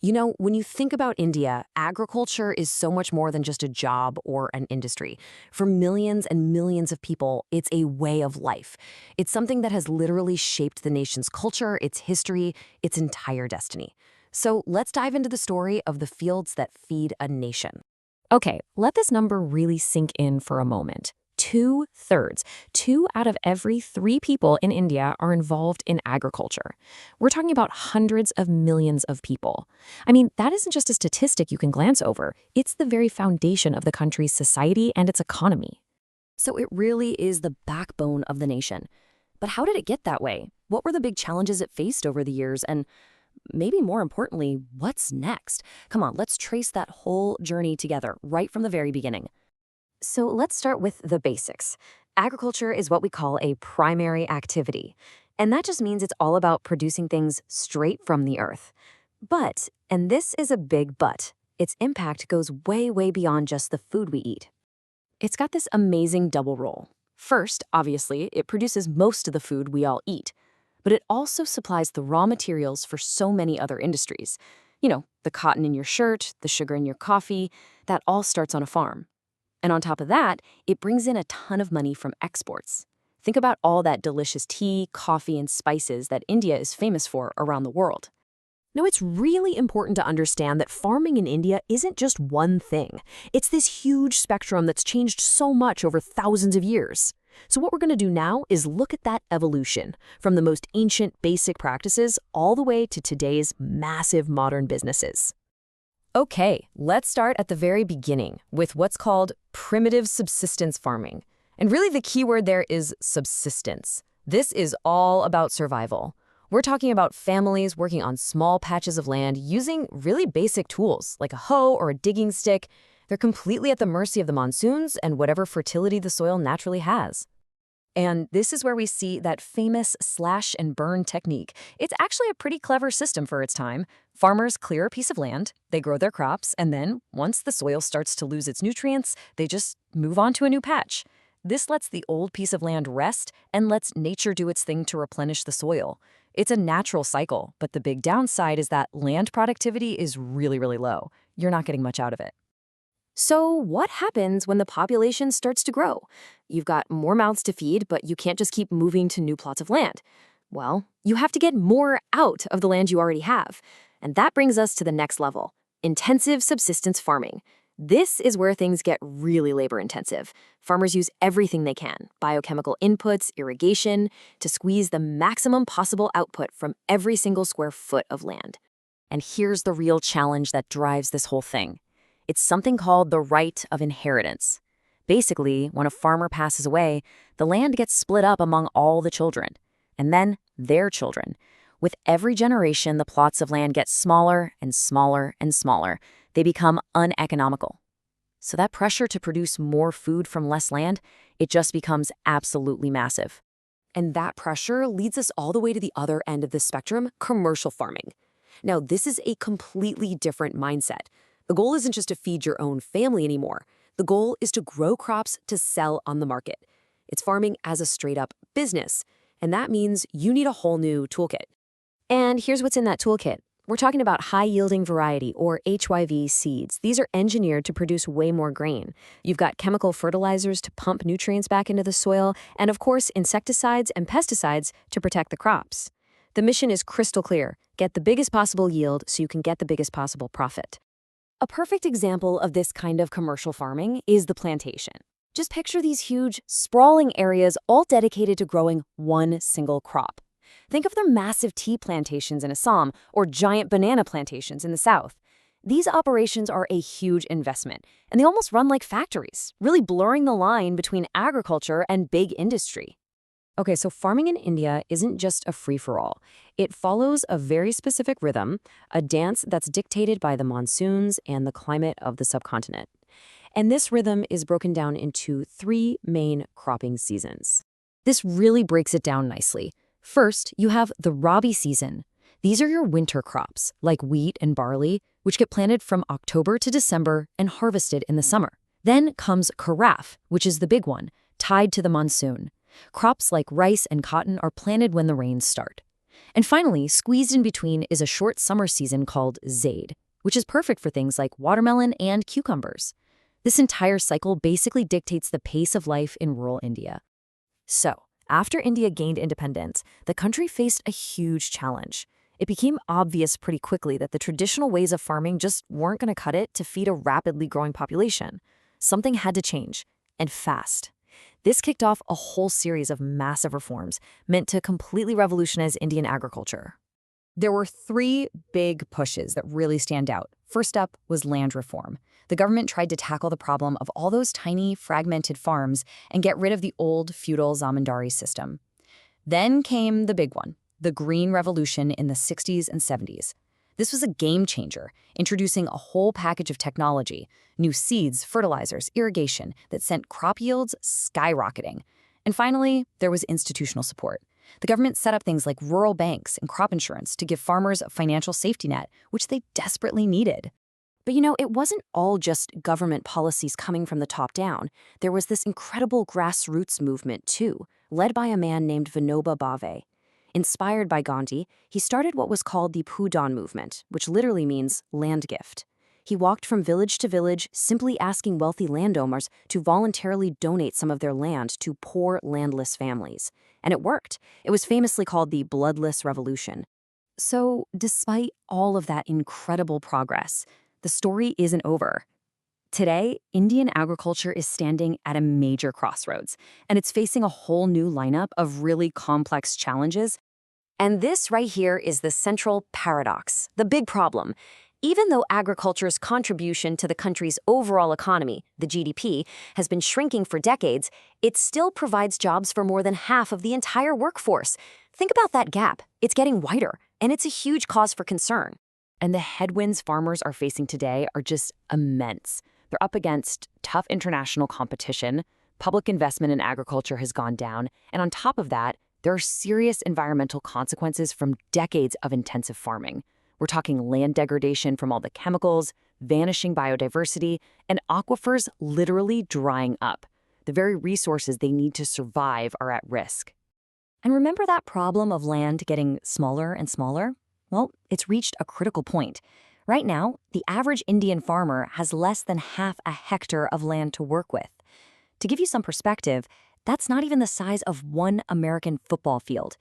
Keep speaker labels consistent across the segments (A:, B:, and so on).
A: When you think about India, agriculture is so much more than just a job or an industry. For millions and millions of people, it's a way of life. It's something that has literally shaped the nation's culture, its history, its entire destiny. So let's dive into the story of the fields that feed a nation. Okay, let this number really sink in for a moment. 2/3. 2 out of every 3 people in India are involved in agriculture. We're talking about hundreds of millions of people. I mean, that isn't just a statistic you can glance over. It's the very foundation of the country's society and its economy. So it really is the backbone of the nation. But how did it get that way? What were the big challenges it faced over the years? And maybe more importantly, what's next? Come on, let's trace that whole journey together right from the very beginning. So let's start with the basics. Agriculture is what we call a primary activity, and that just means it's all about producing things straight from the earth. But, and this is a big but, its impact goes way, way beyond just the food we eat. It's got this amazing double role. First, obviously, it produces most of the food we all eat, but it also supplies the raw materials for so many other industries. The cotton in your shirt, the sugar in your coffee, that all starts on a farm. And on top of that, it brings in a ton of money from exports. Think about all that delicious tea, coffee, and spices that India is famous for around the world. Now, it's really important to understand that farming in India isn't just one thing. It's this huge spectrum that's changed so much over thousands of years. So what we're going to do now is look at that evolution, from the most ancient basic practices all the way to today's massive modern businesses. Okay, let's start at the very beginning with what's called primitive subsistence farming. And really the key word there is subsistence. This is all about survival. We're talking about families working on small patches of land using really basic tools like a hoe or a digging stick. They're completely at the mercy of the monsoons and whatever fertility the soil naturally has. And this is where we see that famous slash and burn technique. It's actually a pretty clever system for its time. Farmers clear a piece of land, they grow their crops, and then, once the soil starts to lose its nutrients, they just move on to a new patch. This lets the old piece of land rest and lets nature do its thing to replenish the soil. It's a natural cycle, but the big downside is that land productivity is really, really low. You're not getting much out of it. So what happens when the population starts to grow? You've got more mouths to feed, but you can't just keep moving to new plots of land. Well, you have to get more out of the land you already have. And that brings us to the next level, intensive subsistence farming. This is where things get really labor-intensive. Farmers use everything they can, biochemical inputs, irrigation, to squeeze the maximum possible output from every single square foot of land. And here's the real challenge that drives this whole thing. It's something called the right of inheritance. Basically, when a farmer passes away, the land gets split up among all the children, and then their children. With every generation, the plots of land get smaller and smaller and smaller. They become uneconomical. So that pressure to produce more food from less land, it just becomes absolutely massive. And that pressure leads us all the way to the other end of the spectrum, commercial farming. Now, this is a completely different mindset. The goal isn't just to feed your own family anymore. The goal is to grow crops to sell on the market. It's farming as a straight-up business, and that means you need a whole new toolkit. And here's what's in that toolkit. We're talking about high-yielding variety, or HYV seeds. These are engineered to produce way more grain. You've got chemical fertilizers to pump nutrients back into the soil, and of course, insecticides and pesticides to protect the crops. The mission is crystal clear. Get the biggest possible yield so you can get the biggest possible profit. A perfect example of this kind of commercial farming is the plantation. Just picture these huge, sprawling areas all dedicated to growing one single crop. Think of the massive tea plantations in Assam or giant banana plantations in the South. These operations are a huge investment, and they almost run like factories, really blurring the line between agriculture and big industry. Okay, so farming in India isn't just a free-for-all. It follows a very specific rhythm, a dance that's dictated by the monsoons and the climate of the subcontinent. And this rhythm is broken down into 3 main cropping seasons. This really breaks it down nicely. First, you have the Rabi season. These are your winter crops, like wheat and barley, which get planted from October to December and harvested in the summer. Then comes Kharif, which is the big one, tied to the monsoon. Crops like rice and cotton are planted when the rains start.
B: And finally, squeezed in between is a short summer season called Zaid, which is perfect for things like watermelon and cucumbers. This entire cycle basically dictates the pace of life in rural India. So, after India gained independence, the country faced a huge challenge. It became obvious pretty quickly that the traditional ways of farming just weren't going to cut it to feed a rapidly growing population. Something had to change, and fast. This kicked off a whole series of massive reforms meant to completely revolutionize Indian agriculture. There were three big pushes that really stand out. First up was land reform. The government tried to tackle the problem of all those tiny, fragmented farms and get rid of the old feudal zamindari system. Then came the big one, the Green Revolution in the 60s and 70s. This was a game changer, introducing a whole package of technology, new seeds, fertilizers, irrigation that sent crop yields skyrocketing. And finally, there was institutional support. The government set up things like rural banks and crop insurance to give farmers a financial safety net, which they desperately needed.
A: But it wasn't all just government policies coming from the top down. There was this incredible grassroots movement, too, led by a man named Vinoba Bhave. Inspired by Gandhi, he started what was called the Bhudan movement, which literally means land gift. He walked from village to village, simply asking wealthy landowners to voluntarily donate some of their land to poor, landless families. And it worked. It was famously called the Bloodless Revolution. So, despite all of that incredible progress, the story isn't over. Today, Indian agriculture is standing at a major crossroads, and it's facing a whole new lineup of really complex challenges. And this right here is the central paradox, the big problem. Even though agriculture's contribution to the country's overall economy, the GDP, has been shrinking for decades, it still provides jobs for more than half of the entire workforce. Think about that gap. It's getting wider, and it's a huge cause for concern. And the headwinds farmers are facing today are just immense. They're up against tough international competition, public investment in agriculture has gone down, and on top of that, there are serious environmental consequences from decades of intensive farming. We're talking land degradation from all the chemicals, vanishing biodiversity, and aquifers literally drying up. The very resources they need to survive are at risk. And remember that problem of land getting smaller and smaller? Well, it's reached a critical point. Right now, the average Indian farmer has less than half a hectare of land to work with. To give you some perspective, that's not even the size of one American football field.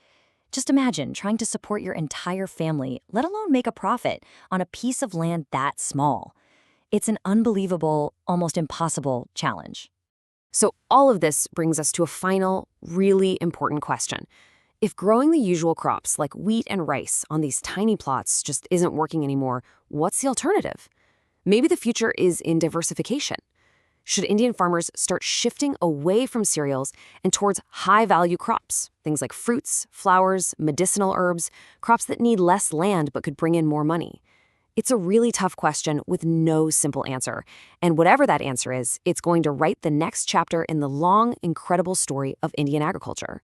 A: Just imagine trying to support your entire family, let alone make a profit, on a piece of land that small. It's an unbelievable, almost impossible challenge. So all of this brings us to a final, really important question. If growing the usual crops like wheat and rice on these tiny plots just isn't working anymore, what's the alternative? Maybe the future is in diversification. Should Indian farmers start shifting away from cereals and towards high-value crops, things like fruits, flowers, medicinal herbs, crops that need less land but could bring in more money? It's a really tough question with no simple answer. And whatever that answer is, it's going to write the next chapter in the long, incredible story of Indian agriculture.